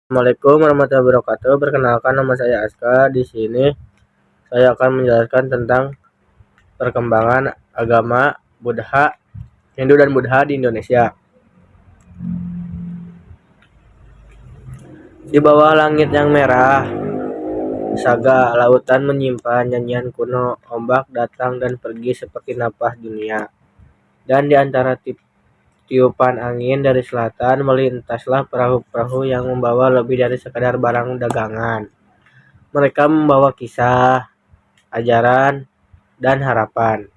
Assalamualaikum warahmatullahi wabarakatuh. Perkenalkan, nama saya Aska. Di sini saya akan menjelaskan tentang perkembangan agama Buddha, Hindu dan Buddha di Indonesia. Di bawah langit yang merah, saga lautan menyimpan nyanyian kuno, ombak datang dan pergi seperti napas dunia. Dan di antara tiupan angin dari selatan melintaslah perahu-perahu yang membawa lebih dari sekadar barang dagangan. Mereka membawa kisah, ajaran, dan harapan.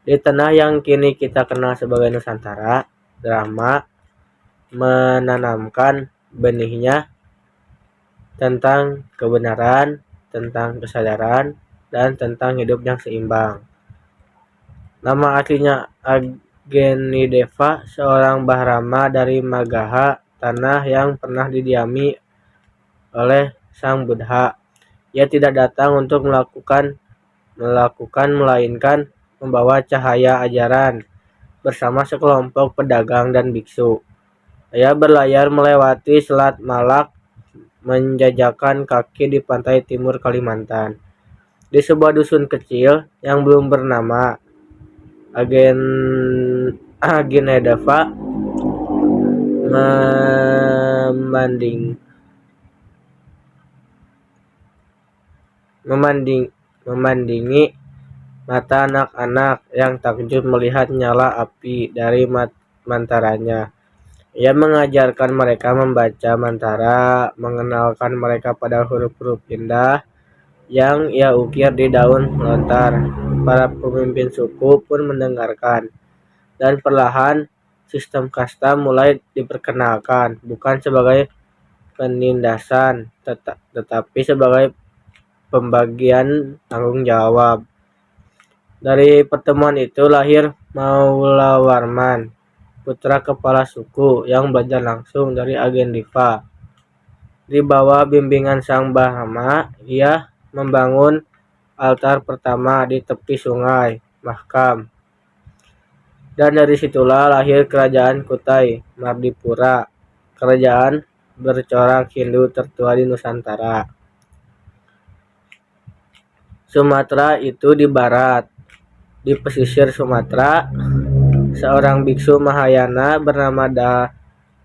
Di tanah yang kini kita kenal sebagai Nusantara, drama menanamkan benihnya tentang kebenaran, tentang kesadaran, dan tentang hidup yang seimbang. Nama aslinya Agenideva, seorang Bahrama dari Magaha, tanah yang pernah didiami oleh Sang Buddha. Ia tidak datang untuk melakukan melainkan membawa cahaya ajaran bersama sekelompok pedagang dan biksu. Ia berlayar melewati Selat Malak, menjajakan kaki di pantai timur Kalimantan. Di sebuah dusun kecil yang belum bernama, Agenedava memandingi mata anak-anak yang takjub melihat nyala api dari mantaranya. Ia mengajarkan mereka membaca mantara, mengenalkan mereka pada huruf-huruf indah yang ia ukir di daun lontar. Para pemimpin suku pun mendengarkan, dan perlahan sistem kasta mulai diperkenalkan, bukan sebagai penindasan, tetapi sebagai pembagian tanggung jawab. Dari pertemuan itu lahir Maula Warman, putra kepala suku yang belajar langsung dari Agendiva. Di bawah bimbingan Sang Bahama, ia membangun altar pertama di tepi sungai Mahkam. Dan dari situlah lahir kerajaan Kutai Mardipura, kerajaan bercorak Hindu tertua di Nusantara. Sumatera itu di barat. Di pesisir Sumatera, seorang biksu Mahayana bernama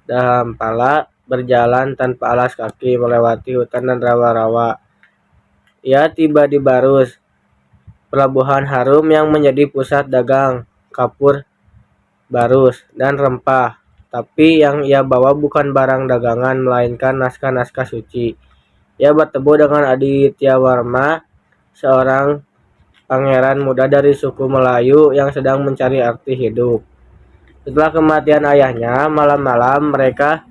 Dahampala berjalan tanpa alas kaki melewati hutan dan rawa-rawa. Ia tiba di Barus, pelabuhan harum yang menjadi pusat dagang kapur, barus, dan rempah. Tapi yang ia bawa bukan barang dagangan, melainkan naskah-naskah suci. Ia bertemu dengan Aditya Warma, seorang pangeran muda dari suku Melayu yang sedang mencari arti hidup. Setelah kematian ayahnya, malam-malam mereka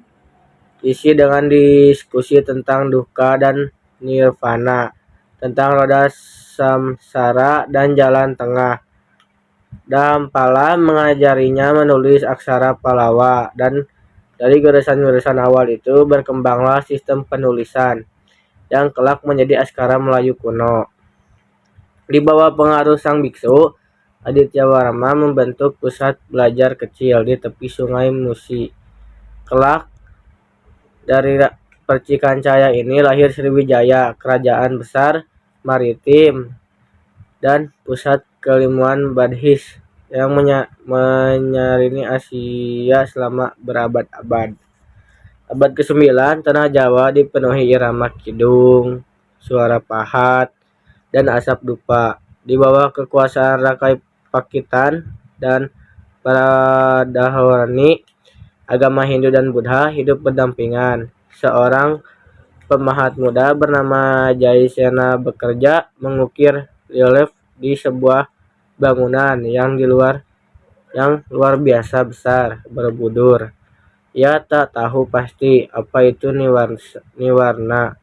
isi dengan diskusi tentang dukkha dan nirvana, tentang roda samsara dan jalan tengah. Dahampala mengajarinya menulis aksara Pallawa, dan dari garisan-garisan awal itu berkembanglah sistem penulisan yang kelak menjadi aksara Melayu kuno. Di bawah pengaruh sang biksu, Aditya Warma membentuk pusat belajar kecil di tepi sungai Musi. Kelak dari percikan cahaya ini lahir Sriwijaya, kerajaan besar maritim dan pusat keilmuan Badhis yang menyarini Asia selama berabad-abad. Abad ke-9, tanah Jawa dipenuhi irama kidung, suara pahat, dan asap dupa. Di bawah kekuasaan Rakai Pakitan dan para Dahorani, agama Hindu dan Buddha hidup berdampingan. Seorang pemahat muda bernama Jaisena bekerja mengukir relief di sebuah bangunan yang luar biasa besar, berbudur. Ia tak tahu pasti apa itu niwarna,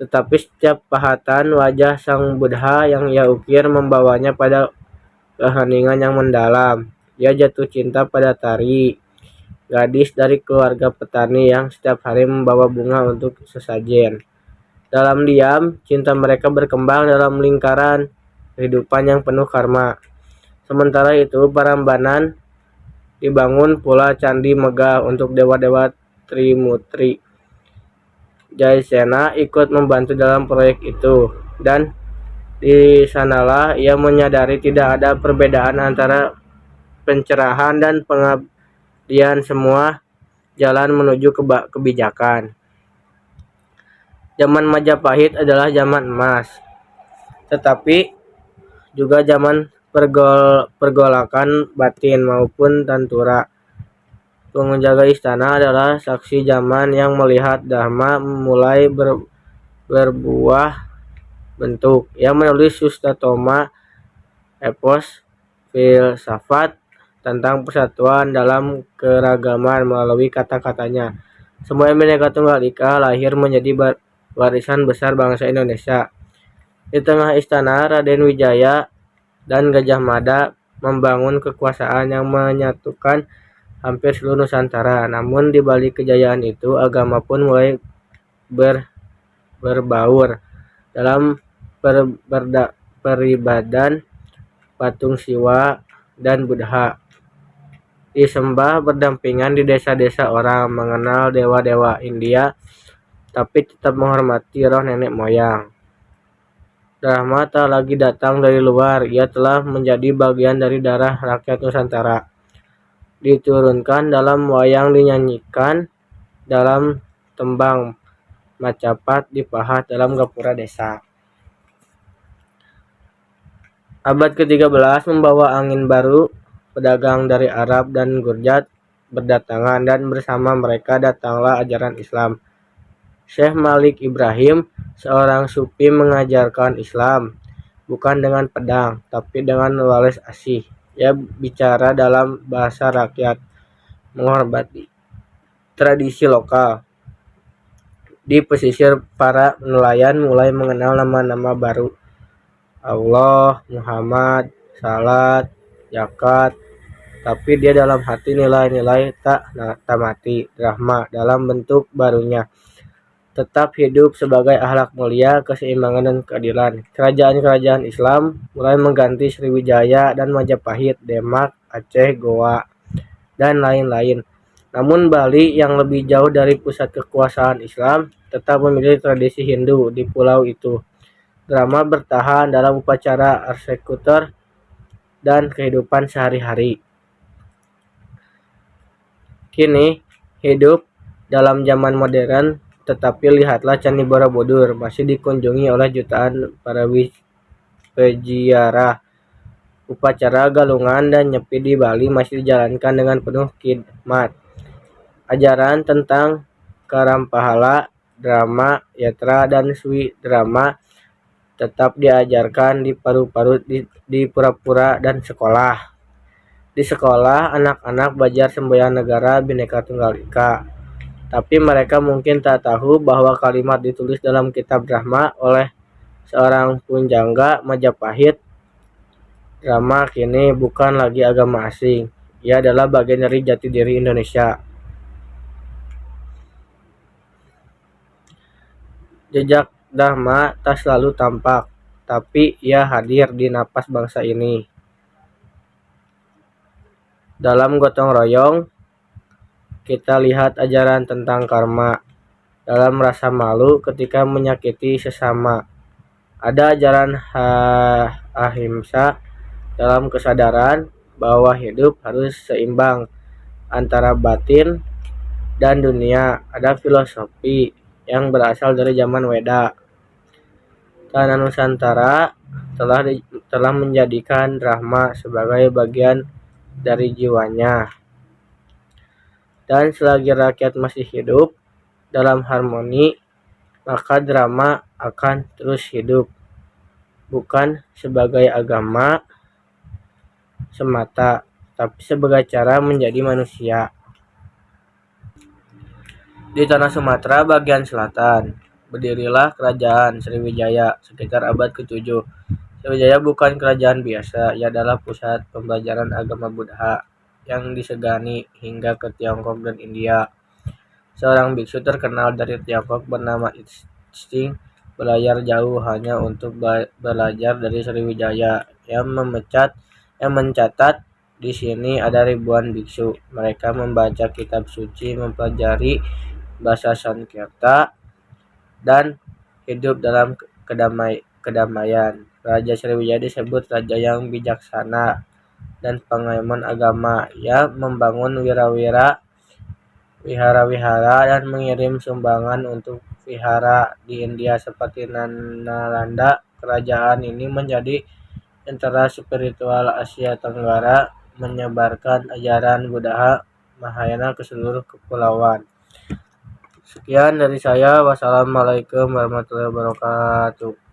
tetapi setiap pahatan wajah Sang Buddha yang ia ukir membawanya pada keheningan yang mendalam. Ia jatuh cinta pada Tari, gadis dari keluarga petani yang setiap hari membawa bunga untuk sesajen. Dalam diam, cinta mereka berkembang dalam lingkaran kehidupan yang penuh karma. Sementara itu, Prambanan dibangun pula candi megah untuk dewa-dewa Trimutri. Jaisena ikut membantu dalam proyek itu, dan di sanalah ia menyadari tidak ada perbedaan antara pencerahan dan pengabdian, semua jalan menuju kebijakan. Zaman Majapahit adalah zaman emas, tetapi juga zaman pergolakan batin maupun tantura. Penjaga istana adalah saksi zaman yang melihat Dharma mulai berbuah bentuk. Ia menulis Sustatoma, epos filsafat tentang persatuan dalam keragaman melalui kata-katanya. Semua Bhinneka Tunggal Ika lahir menjadi warisan besar bangsa Indonesia. Di tengah istana, Raden Wijaya dan Gajah Mada membangun kekuasaan yang menyatukan hampir seluruh Nusantara. Namun di balik kejayaan itu, agama pun mulai berbaur dalam peribadan patung Siwa dan Buddha. Disembah berdampingan di desa-desa, orang mengenal dewa-dewa India tapi tetap menghormati roh nenek moyang. Dharma tak lagi datang dari luar, ia telah menjadi bagian dari darah rakyat Nusantara. Diturunkan dalam wayang, dinyanyikan dalam tembang, macapat dipahat dalam gapura desa. Abad ke-13 membawa angin baru. Pedagang dari Arab dan Gurjat berdatangan, dan bersama mereka datanglah ajaran Islam. Syekh Malik Ibrahim, seorang sufi, mengajarkan Islam bukan dengan pedang, tapi dengan wales asih. Ia bicara dalam bahasa rakyat, menghormati tradisi lokal. Di pesisir, para nelayan mulai mengenal nama-nama baru: Allah, Muhammad, salat, zakat. Tapi dia dalam hati nilai-nilai tak mati, rahmah dalam bentuk barunya, tetap hidup sebagai akhlak mulia, keseimbangan dan keadilan. Kerajaan-kerajaan Islam mulai mengganti Sriwijaya dan Majapahit, Demak, Aceh, Goa, dan lain-lain. Namun Bali yang lebih jauh dari pusat kekuasaan Islam tetap memiliki tradisi Hindu di pulau itu. Drama bertahan dalam upacara eksekutor dan kehidupan sehari-hari. Kini hidup dalam zaman modern, tetapi lihatlah Candi Borobudur masih dikunjungi oleh jutaan para peziarah. Upacara galungan dan nyepi di Bali masih dijalankan dengan penuh khidmat. Ajaran tentang Karampahala, drama, yatra, dan swi drama tetap diajarkan di paru-paru, di pura-pura dan sekolah. Di sekolah, anak-anak belajar semboyan negara Bhinneka Tunggal Ika. Tapi mereka mungkin tak tahu bahwa kalimat ditulis dalam kitab Dharma oleh seorang punjangga Majapahit. Dharma kini bukan lagi agama asing. Ia adalah bagian dari jati diri Indonesia. Jejak Dharma tak selalu tampak, tapi ia hadir di napas bangsa ini. Dalam gotong royong, kita lihat ajaran tentang karma. Dalam rasa malu ketika menyakiti sesama, ada ajaran ahimsa. Dalam kesadaran bahwa hidup harus seimbang antara batin dan dunia, ada filosofi yang berasal dari zaman Weda. Tanah Nusantara telah menjadikan Dharma sebagai bagian dari jiwanya. Dan selagi rakyat masih hidup dalam harmoni, maka Dharma akan terus hidup, bukan sebagai agama semata, tapi sebagai cara menjadi manusia. Di tanah Sumatera bagian selatan, berdirilah kerajaan Sriwijaya sekitar abad ke-7. Sriwijaya bukan kerajaan biasa, ia adalah pusat pembelajaran agama Buddha yang disegani hingga ke Tiongkok dan India. Seorang biksu terkenal dari Tiongkok bernama Insting berlayar jauh hanya untuk belajar dari Sriwijaya. Yang mencatat di sini ada ribuan biksu. Mereka membaca kitab suci, mempelajari bahasa Sanskerta, dan hidup dalam kedamaian. Raja Sriwijaya disebut raja yang bijaksana dan pengayoman agama. Ia membangun wihara-wihara dan mengirim sumbangan untuk vihara di India seperti Nalanda. Kerajaan ini menjadi sentra spiritual Asia Tenggara, menyebarkan ajaran Buddha Mahayana ke seluruh kepulauan. Sekian dari saya. Wassalamualaikum warahmatullahi wabarakatuh.